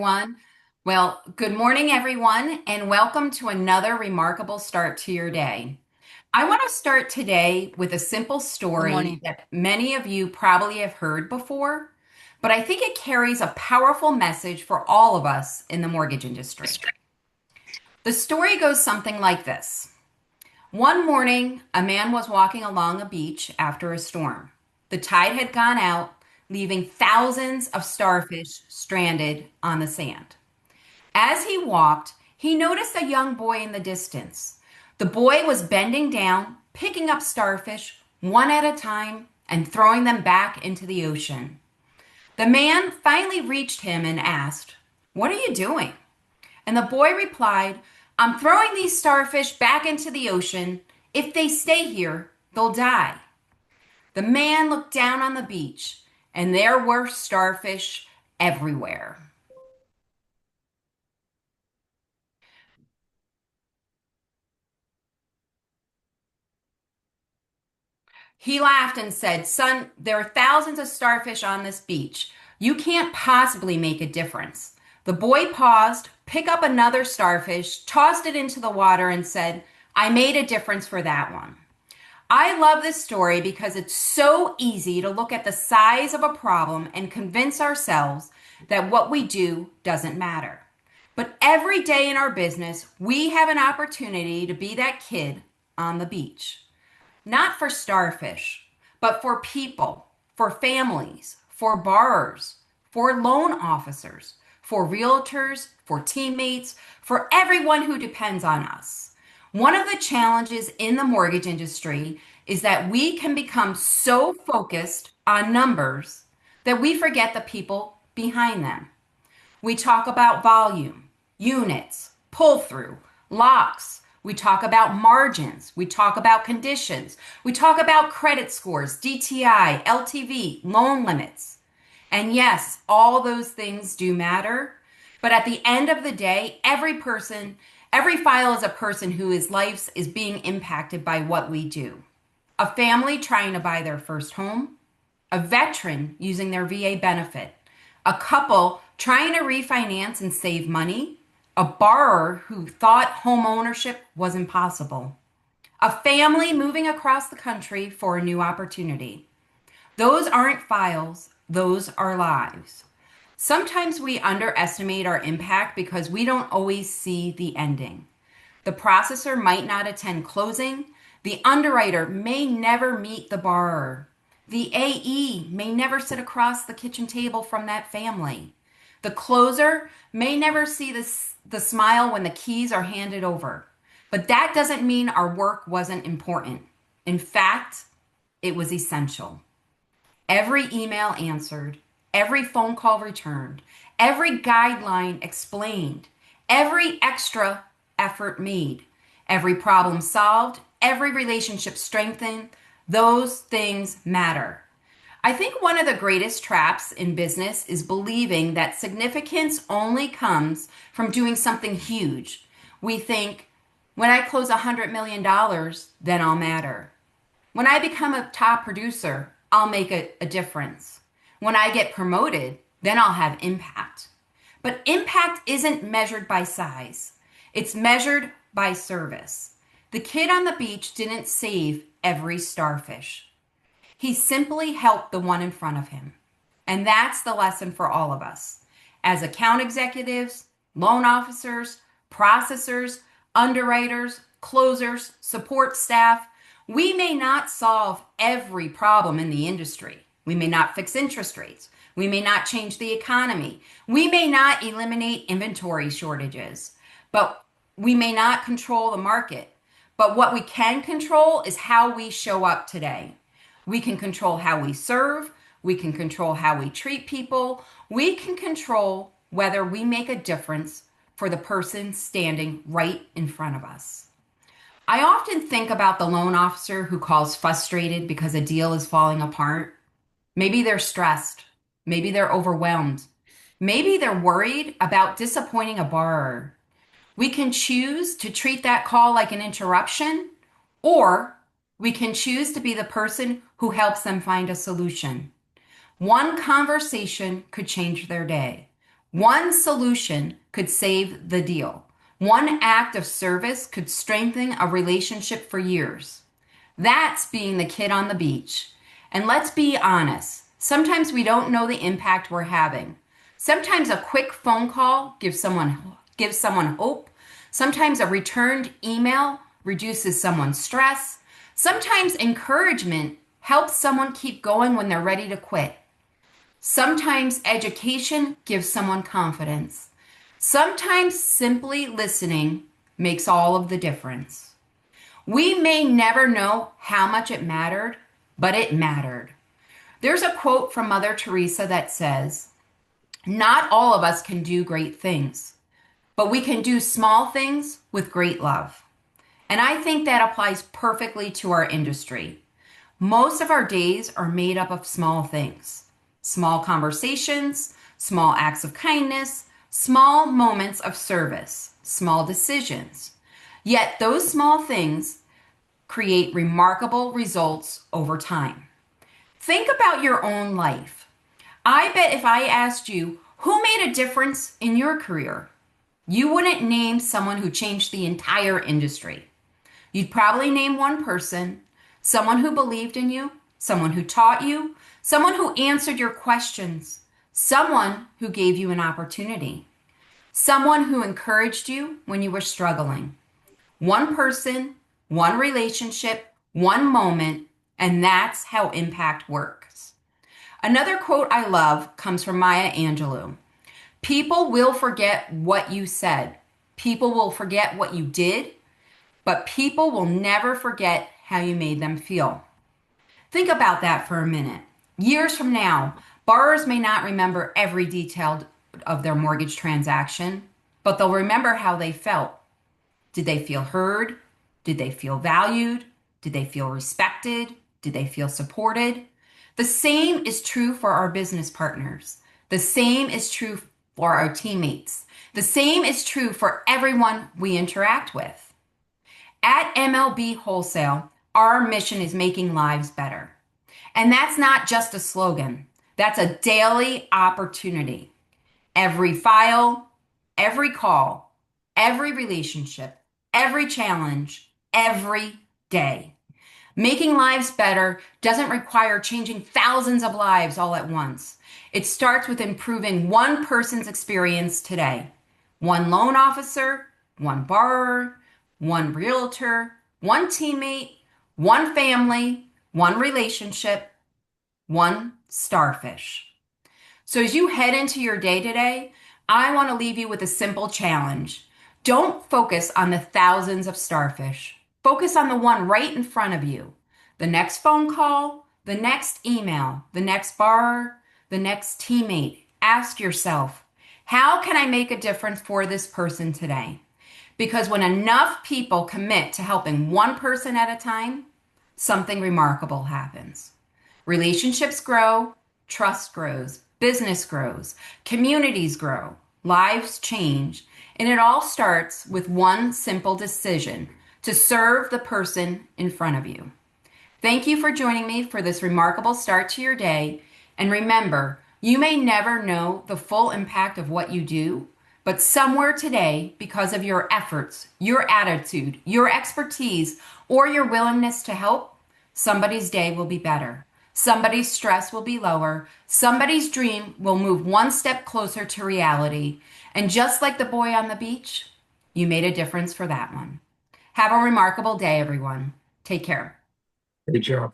everyone. Well, good morning, everyone, and welcome to another remarkable start to your day. I want to start today with a simple Good story morning. that many of you probably have heard before, but I think it carries a powerful message for all of us in the mortgage industry. The story goes something like this. One morning, a man was walking along a beach after a storm. The tide had gone out, leaving thousands of starfish stranded on the sand. As he walked, he noticed a young boy in the distance. The boy was bending down, picking up starfish one at a time and throwing them back into the ocean. The man finally reached him and asked, "What are you doing?" And the boy replied, "I'm throwing these starfish back into the ocean. If they stay here, they'll die." The man looked down on the beach, and there were starfish everywhere. He laughed and said, "Son, there are thousands of starfish on this beach. You can't possibly make a difference." The boy paused, picked up another starfish, tossed it into the water, and said, "I made a difference for that one." I love this story because it's so easy to look at the size of a problem and convince ourselves that what we do doesn't matter. But every day in our business, we have an opportunity to be that kid on the beach. Not for starfish, but for people, for families, for borrowers, for loan officers, for realtors, for teammates, for everyone who depends on us. One of the challenges in the mortgage industry is that we can become so focused on numbers that we forget the people behind them. We talk about volume, units, pull through, locks. We talk about margins. We talk about conditions. We talk about credit scores, DTI, LTV, loan limits. And yes, all those things do matter. But at the end of the day, every file is a person whose life is being impacted by what we do. A family trying to buy their first home, a veteran using their VA benefit, a couple trying to refinance and save money, a borrower who thought home ownership was impossible, a family moving across the country for a new opportunity. Those aren't files, those are lives. Sometimes we underestimate our impact because we don't always see the ending. The processor might not attend closing. The underwriter may never meet the borrower. The AE may never sit across the kitchen table from that family. The closer may never see the smile when the keys are handed over. But that doesn't mean our work wasn't important. In fact, it was essential. Every email answered, every phone call returned, every guideline explained, every extra effort made, every problem solved, every relationship strengthened. Those things matter. I think one of the greatest traps in business is believing that significance only comes from doing something huge. We think, when I close $100 million, then I'll matter. When I become a top producer, I'll make a difference. When I get promoted, then I'll have impact. But impact isn't measured by size, it's measured by service. The kid on the beach didn't save every starfish, he simply helped the one in front of him. And that's the lesson for all of us. As account executives, loan officers, processors, underwriters, closers, support staff, we may not solve every problem in the industry. We may not fix interest rates. We may not change the economy. We may not eliminate inventory shortages, but we may not control the market. But what we can control is how we show up today. We can control how we serve. We can control how we treat people. We can control whether we make a difference for the person standing right in front of us. I often think about the loan officer who calls frustrated because a deal is falling apart. Maybe they're stressed. Maybe they're overwhelmed. Maybe they're worried about disappointing a borrower. We can choose to treat that call like an interruption, or we can choose to be the person who helps them find a solution. One conversation could change their day. One solution could save the deal. One act of service could strengthen a relationship for years. That's being the kid on the beach. And let's be honest, sometimes we don't know the impact we're having. Sometimes a quick phone call gives someone hope. Sometimes a returned email reduces someone's stress. Sometimes encouragement helps someone keep going when they're ready to quit. Sometimes education gives someone confidence. Sometimes simply listening makes all of the difference. We may never know how much it mattered, but it mattered. There's a quote from Mother Teresa that says, "Not all of us can do great things, but we can do small things with great love." And I think that applies perfectly to our industry. Most of our days are made up of small things, small conversations, small acts of kindness, small moments of service, small decisions. Yet those small things create remarkable results over time. Think about your own life. I bet if I asked you who made a difference in your career, you wouldn't name someone who changed the entire industry. You'd probably name one person, someone who believed in you, someone who taught you, someone who answered your questions, someone who gave you an opportunity, someone who encouraged you when you were struggling. One person, one relationship, one moment, and that's how impact works. Another quote I love comes from Maya Angelou. People will forget what you said. People will forget what you did, but people will never forget how you made them feel. Think about that for a minute. Years from now, borrowers may not remember every detail of their mortgage transaction, but they'll remember how they felt. Did they feel heard? Did they feel valued? Did they feel respected? Did they feel supported? The same is true for our business partners. The same is true for our teammates. The same is true for everyone we interact with. At MLB Wholesale, our mission is making lives better. And that's not just a slogan, that's a daily opportunity. Every file, every call, every relationship, every challenge, every day. Making lives better doesn't require changing thousands of lives all at once. It starts with improving one person's experience today. One loan officer, one borrower, one realtor, one teammate, one family, one relationship, one starfish. So as you head into your day today, I want to leave you with a simple challenge. Don't focus on the thousands of starfish. Focus on the one right in front of you. The next phone call, the next email, the next borrower, the next teammate. Ask yourself, how can I make a difference for this person today? Because when enough people commit to helping one person at a time, something remarkable happens. Relationships grow, trust grows, business grows, communities grow, lives change, and it all starts with one simple decision to serve the person in front of you. Thank you for joining me for this remarkable start to your day. And remember, you may never know the full impact of what you do, but somewhere today, because of your efforts, your attitude, your expertise, or your willingness to help, somebody's day will be better. Somebody's stress will be lower. Somebody's dream will move one step closer to reality. And just like the boy on the beach, you made a difference for that one. Have a remarkable day, everyone. Take care. Great job.